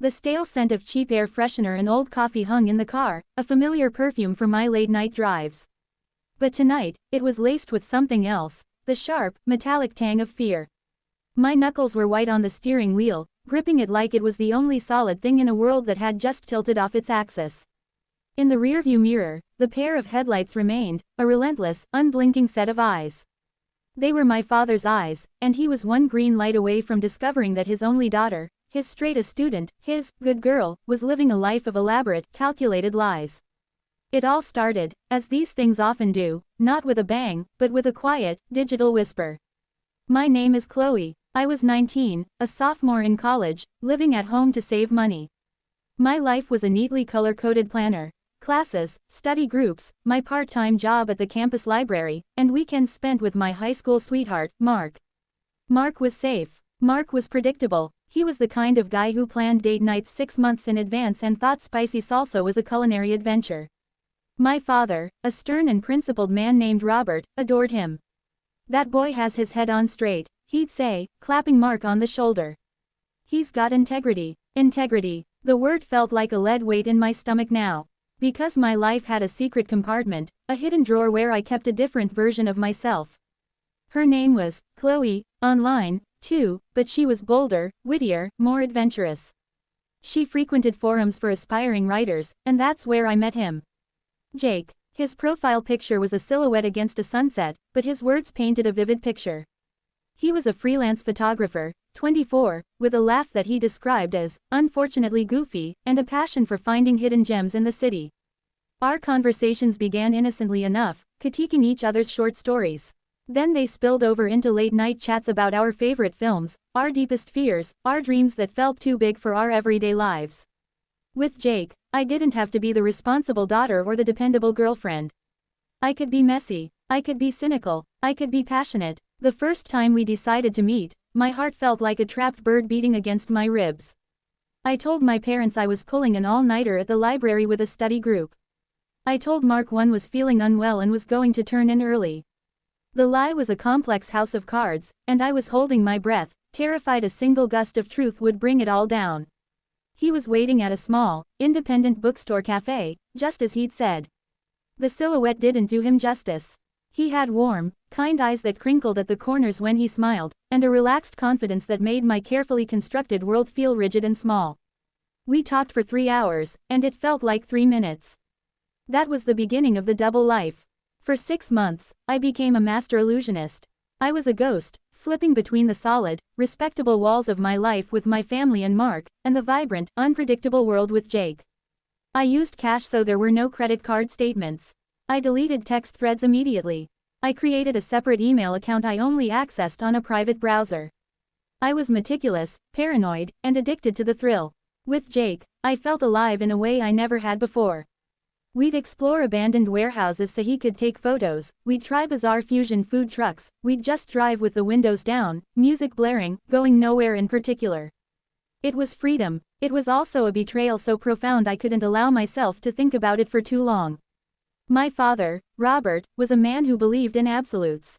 The stale scent of cheap air freshener and old coffee hung in the car, a familiar perfume for my late-night drives. But tonight, it was laced with something else, the sharp, metallic tang of fear. My knuckles were white on the steering wheel, gripping it like it was the only solid thing in a world that had just tilted off its axis. In the rearview mirror, the pair of headlights remained, a relentless, unblinking set of eyes. They were my father's eyes, and he was one green light away from discovering that his only daughter, his straightest student, his good girl, was living a life of elaborate, calculated lies. It all started, as these things often do, not with a bang, but with a quiet, digital whisper. My name is Chloe. I was 19, a sophomore in college, living at home to save money. My life was a neatly color-coded planner. Classes, study groups, my part-time job at the campus library, and weekends spent with my high school sweetheart, Mark. Mark was safe. Mark was predictable. He was the kind of guy who planned date nights 6 months in advance and thought spicy salsa was a culinary adventure. My father, a stern and principled man named Robert, adored him. "That boy has his head on straight," he'd say, clapping Mark on the shoulder. "He's got integrity." Integrity. The word felt like a lead weight in my stomach now. Because my life had a secret compartment, a hidden drawer where I kept a different version of myself. Her name was Chloe, online, too, but she was bolder, wittier, more adventurous. She frequented forums for aspiring writers, and that's where I met him. Jake. His profile picture was a silhouette against a sunset, but his words painted a vivid picture. He was a freelance photographer, 24, with a laugh that he described as, unfortunately goofy, and a passion for finding hidden gems in the city. Our conversations began innocently enough, critiquing each other's short stories. Then they spilled over into late-night chats about our favorite films, our deepest fears, our dreams that felt too big for our everyday lives. With Jake, I didn't have to be the responsible daughter or the dependable girlfriend. I could be messy, I could be cynical, I could be passionate. The first time we decided to meet, my heart felt like a trapped bird beating against my ribs. I told my parents I was pulling an all-nighter at the library with a study group. I told Mark one was feeling unwell and was going to turn in early. The lie was a complex house of cards, and I was holding my breath, terrified a single gust of truth would bring it all down. He was waiting at a small, independent bookstore cafe, just as he'd said. The silhouette didn't do him justice. He had warm, kind eyes that crinkled at the corners when he smiled, and a relaxed confidence that made my carefully constructed world feel rigid and small. We talked for 3 hours, and it felt like 3 minutes. That was the beginning of the double life. For 6 months, I became a master illusionist. I was a ghost, slipping between the solid, respectable walls of my life with my family and Mark, and the vibrant, unpredictable world with Jake. I used cash so there were no credit card statements. I deleted text threads immediately. I created a separate email account I only accessed on a private browser. I was meticulous, paranoid, and addicted to the thrill. With Jake, I felt alive in a way I never had before. We'd explore abandoned warehouses so he could take photos, we'd try bizarre fusion food trucks, we'd just drive with the windows down, music blaring, going nowhere in particular. It was freedom. It was also a betrayal so profound I couldn't allow myself to think about it for too long. My father, Robert, was a man who believed in absolutes.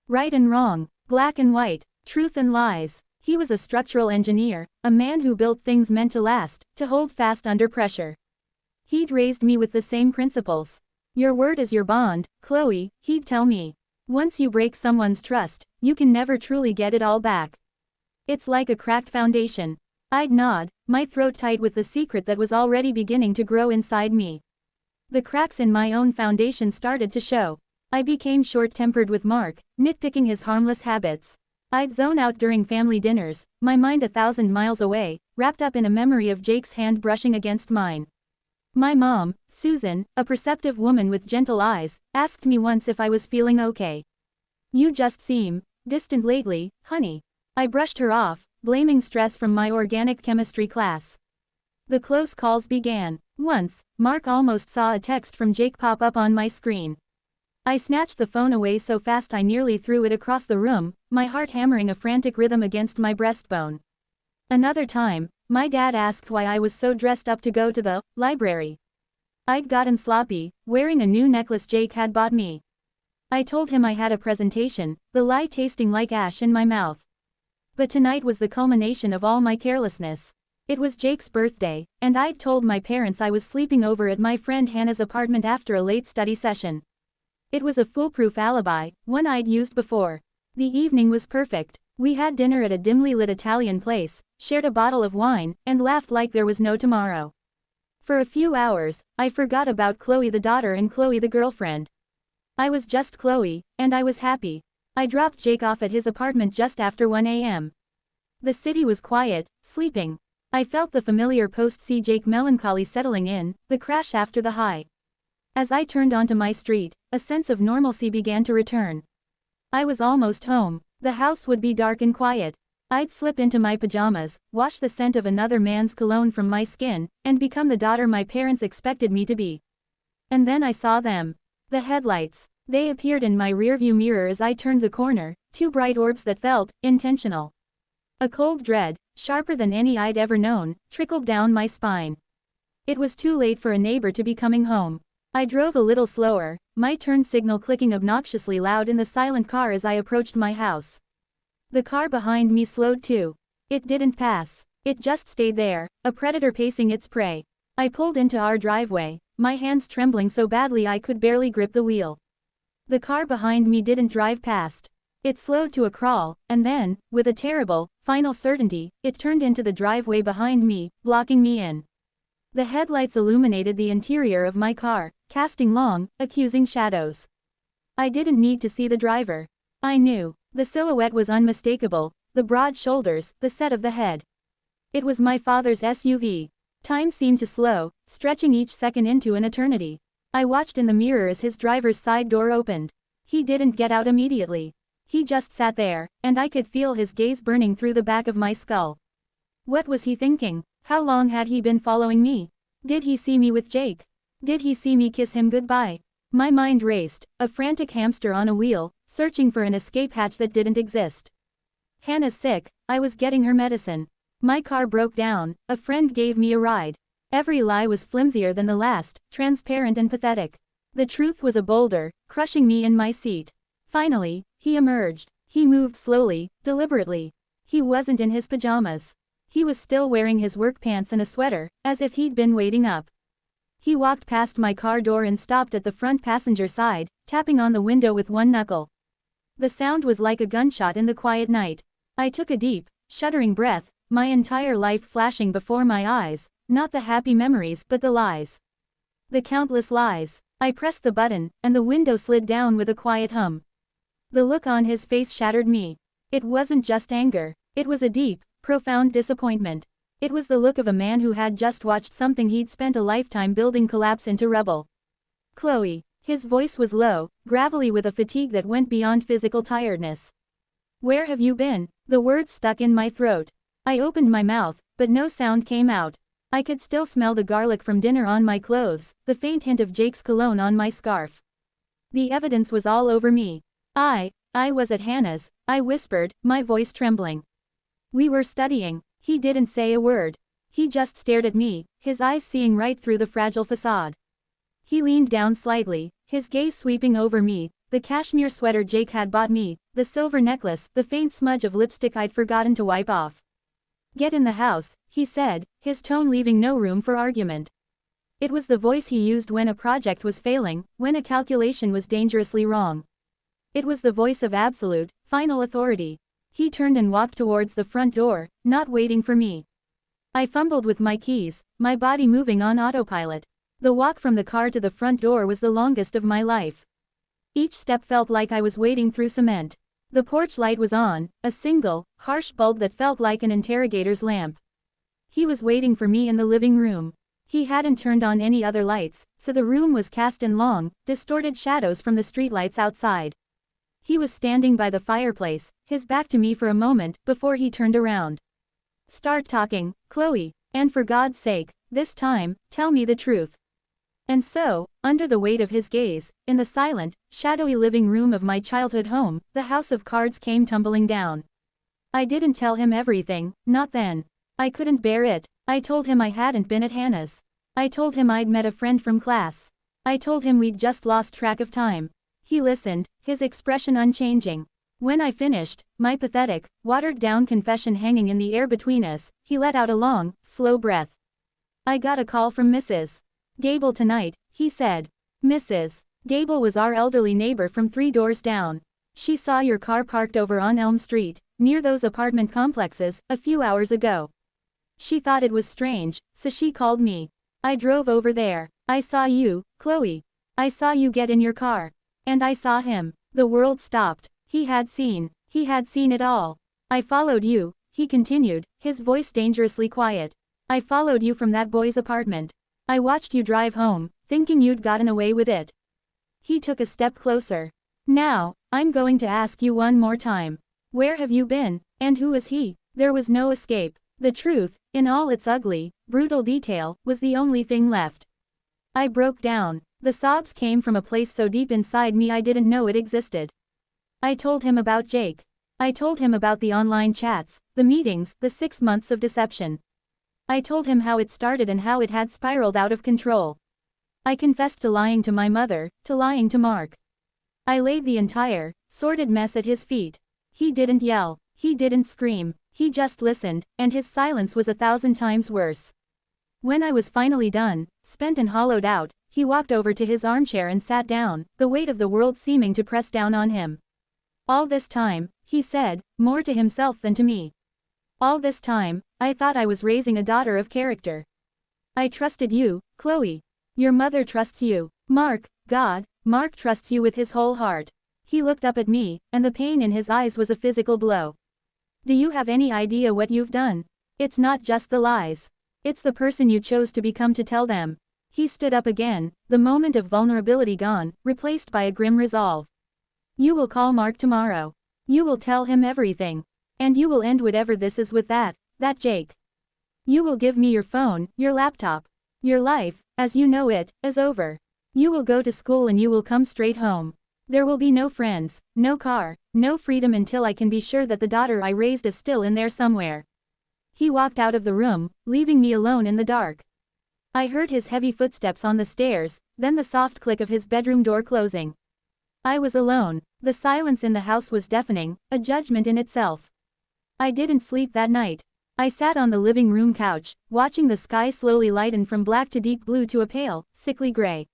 Right and wrong, black and white, truth and lies. He was a structural engineer, a man who built things meant to last, to hold fast under pressure. He'd raised me with the same principles. Your word is your bond, Chloe, he'd tell me. Once you break someone's trust, you can never truly get it all back. It's like a cracked foundation. I'd nod, my throat tight with the secret that was already beginning to grow inside me. The cracks in my own foundation started to show. I became short-tempered with Mark, nitpicking his harmless habits. I'd zone out during family dinners, my mind 1,000 miles away, wrapped up in a memory of Jake's hand brushing against mine. My mom, Susan, a perceptive woman with gentle eyes, asked me once if I was feeling okay. "You just seem distant lately, honey." I brushed her off, blaming stress from my organic chemistry class. The close calls began. Once, Mark almost saw a text from Jake pop up on my screen. I snatched the phone away so fast I nearly threw it across the room, my heart hammering a frantic rhythm against my breastbone. Another time, my dad asked why I was so dressed up to go to the library. I'd gotten sloppy, wearing a new necklace Jake had bought me. I told him I had a presentation, the lie tasting like ash in my mouth. But tonight was the culmination of all my carelessness. It was Jake's birthday, and I'd told my parents I was sleeping over at my friend Hannah's apartment after a late study session. It was a foolproof alibi, one I'd used before. The evening was perfect. We had dinner at a dimly lit Italian place, shared a bottle of wine, and laughed like there was no tomorrow. For a few hours, I forgot about Chloe the daughter and Chloe the girlfriend. I was just Chloe, and I was happy. I dropped Jake off at his apartment just after 1 a.m. The city was quiet, sleeping. I felt the familiar post-C Jake melancholy settling in, the crash after the high. As I turned onto my street, a sense of normalcy began to return. I was almost home. The house would be dark and quiet. I'd slip into my pajamas, wash the scent of another man's cologne from my skin, and become the daughter my parents expected me to be. And then I saw them. The headlights. They appeared in my rearview mirror as I turned the corner, two bright orbs that felt intentional. A cold dread, sharper than any I'd ever known, trickled down my spine. It was too late for a neighbor to be coming home. I drove a little slower, my turn signal clicking obnoxiously loud in the silent car as I approached my house. The car behind me slowed too. It didn't pass. It just stayed there, a predator pacing its prey. I pulled into our driveway, my hands trembling so badly I could barely grip the wheel. The car behind me didn't drive past. It slowed to a crawl, and then, with a terrible, final certainty, it turned into the driveway behind me, blocking me in. The headlights illuminated the interior of my car, casting long, accusing shadows. I didn't need to see the driver. I knew. The silhouette was unmistakable, the broad shoulders, the set of the head. It was my father's SUV. Time seemed to slow, stretching each second into an eternity. I watched in the mirror as his driver's side door opened. He didn't get out immediately. He just sat there, and I could feel his gaze burning through the back of my skull. What was he thinking? How long had he been following me? Did he see me with Jake? Did he see me kiss him goodbye? My mind raced, a frantic hamster on a wheel, searching for an escape hatch that didn't exist. Hannah's sick, I was getting her medicine. My car broke down, a friend gave me a ride. Every lie was flimsier than the last, transparent and pathetic. The truth was a boulder, crushing me in my seat. Finally, he emerged. He moved slowly, deliberately. He wasn't in his pajamas. He was still wearing his work pants and a sweater, as if he'd been waiting up. He walked past my car door and stopped at the front passenger side, tapping on the window with one knuckle. The sound was like a gunshot in the quiet night. I took a deep, shuddering breath, my entire life flashing before my eyes, not the happy memories but the lies. The countless lies. I pressed the button, and the window slid down with a quiet hum. The look on his face shattered me. It wasn't just anger. It was a deep, profound disappointment. It was the look of a man who had just watched something he'd spent a lifetime building collapse into rubble. Chloe. His voice was low, gravelly with a fatigue that went beyond physical tiredness. Where have you been? The words stuck in my throat. I opened my mouth, but no sound came out. I could still smell the garlic from dinner on my clothes, the faint hint of Jake's cologne on my scarf. The evidence was all over me. I was at Hannah's, I whispered, my voice trembling. We were studying. He didn't say a word. He just stared at me, his eyes seeing right through the fragile facade. He leaned down slightly, his gaze sweeping over me, the cashmere sweater Jake had bought me, the silver necklace, the faint smudge of lipstick I'd forgotten to wipe off. Get in the house, he said, his tone leaving no room for argument. It was the voice he used when a project was failing, when a calculation was dangerously wrong. It was the voice of absolute, final authority. He turned and walked towards the front door, not waiting for me. I fumbled with my keys, my body moving on autopilot. The walk from the car to the front door was the longest of my life. Each step felt like I was wading through cement. The porch light was on, a single, harsh bulb that felt like an interrogator's lamp. He was waiting for me in the living room. He hadn't turned on any other lights, so the room was cast in long, distorted shadows from the streetlights outside. He was standing by the fireplace, his back to me for a moment, before he turned around. Start talking, Chloe, and for God's sake, this time, tell me the truth. And so, under the weight of his gaze, in the silent, shadowy living room of my childhood home, the house of cards came tumbling down. I didn't tell him everything, not then. I couldn't bear it. I told him I hadn't been at Hannah's. I told him I'd met a friend from class. I told him we'd just lost track of time. He listened, his expression unchanging. When I finished, my pathetic, watered-down confession hanging in the air between us, he let out a long, slow breath. I got a call from Mrs. Gable tonight, he said. Mrs. Gable was our elderly neighbor from 3 doors down. She saw your car parked over on Elm Street, near those apartment complexes, a few hours ago. She thought it was strange, so she called me. I drove over there. I saw you, Chloe. I saw you get in your car. And I saw him. The world stopped. He had seen it all. I followed you, he continued, his voice dangerously quiet. I followed you from that boy's apartment. I watched you drive home, thinking you'd gotten away with it. He took a step closer. Now, I'm going to ask you one more time. Where have you been, and who is he? There was no escape. The truth, in all its ugly, brutal detail, was the only thing left. I broke down. The sobs came from a place so deep inside me I didn't know it existed. I told him about Jake. I told him about the online chats, the meetings, the 6 months of deception. I told him how it started and how it had spiraled out of control. I confessed to lying to my mother, to lying to Mark. I laid the entire, sordid mess at his feet. He didn't yell, he didn't scream, he just listened, and his silence was 1,000 times worse. When I was finally done, spent and hollowed out, he walked over to his armchair and sat down, the weight of the world seeming to press down on him. All this time, he said, more to himself than to me. All this time, I thought I was raising a daughter of character. I trusted you, Chloe. Your mother trusts you. Mark trusts you with his whole heart. He looked up at me, and the pain in his eyes was a physical blow. Do you have any idea what you've done? It's not just the lies. It's the person you chose to become to tell them. He stood up again, the moment of vulnerability gone, replaced by a grim resolve. You will call Mark tomorrow. You will tell him everything. And you will end whatever this is with that Jake. You will give me your phone, your laptop. Your life, as you know it, is over. You will go to school and you will come straight home. There will be no friends, no car, no freedom until I can be sure that the daughter I raised is still in there somewhere. He walked out of the room, leaving me alone in the dark. I heard his heavy footsteps on the stairs, then the soft click of his bedroom door closing. I was alone. The silence in the house was deafening, a judgment in itself. I didn't sleep that night. I sat on the living room couch, watching the sky slowly lighten from black to deep blue to a pale, sickly gray.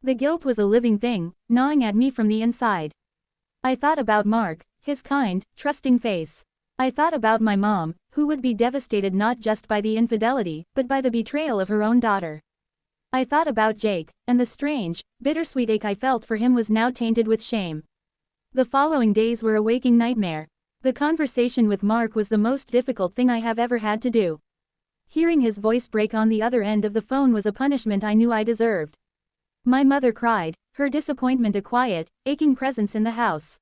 The guilt was a living thing, gnawing at me from the inside. I thought about Mark, his kind, trusting face. I thought about my mom, who would be devastated not just by the infidelity, but by the betrayal of her own daughter. I thought about Jake, and the strange, bittersweet ache I felt for him was now tainted with shame. The following days were a waking nightmare. The conversation with Mark was the most difficult thing I have ever had to do. Hearing his voice break on the other end of the phone was a punishment I knew I deserved. My mother cried, her disappointment a quiet, aching presence in the house.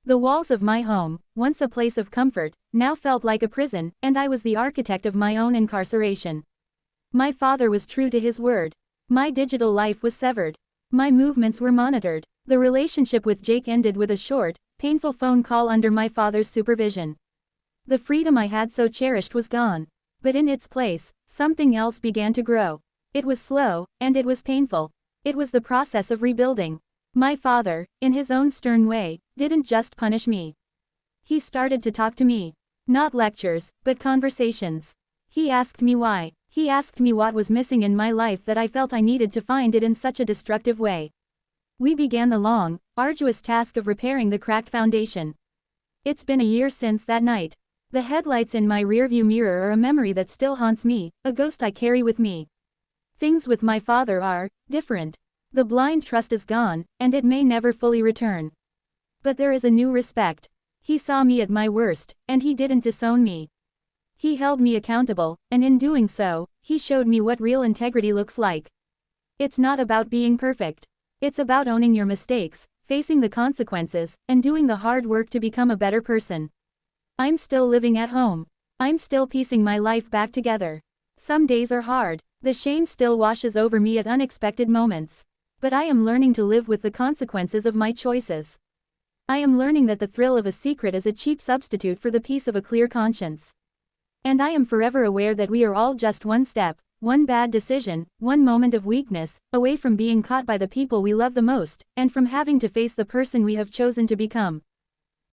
The walls of my home, once a place of comfort, now felt like a prison, and I was the architect of my own incarceration. My father was true to his word. My digital life was severed. My movements were monitored. The relationship with Jake ended with a short, painful phone call under my father's supervision. The freedom I had so cherished was gone. But in its place, something else began to grow. It was slow, and it was painful. It was the process of rebuilding. My father, in his own stern way, didn't just punish me. He started to talk to me. Not lectures, but conversations. He asked me why. He asked me what was missing in my life that I felt I needed to find it in such a destructive way. We began the long, arduous task of repairing the cracked foundation. It's been a year since that night. The headlights in my rearview mirror are a memory that still haunts me, a ghost I carry with me. Things with my father are different. The blind trust is gone, and it may never fully return. But there is a new respect. He saw me at my worst, and he didn't disown me. He held me accountable, and in doing so, he showed me what real integrity looks like. It's not about being perfect. It's about owning your mistakes, facing the consequences, and doing the hard work to become a better person. I'm still living at home. I'm still piecing my life back together. Some days are hard. The shame still washes over me at unexpected moments. But I am learning to live with the consequences of my choices. I am learning that the thrill of a secret is a cheap substitute for the peace of a clear conscience. And I am forever aware that we are all just one step, one bad decision, one moment of weakness, away from being caught by the people we love the most, and from having to face the person we have chosen to become.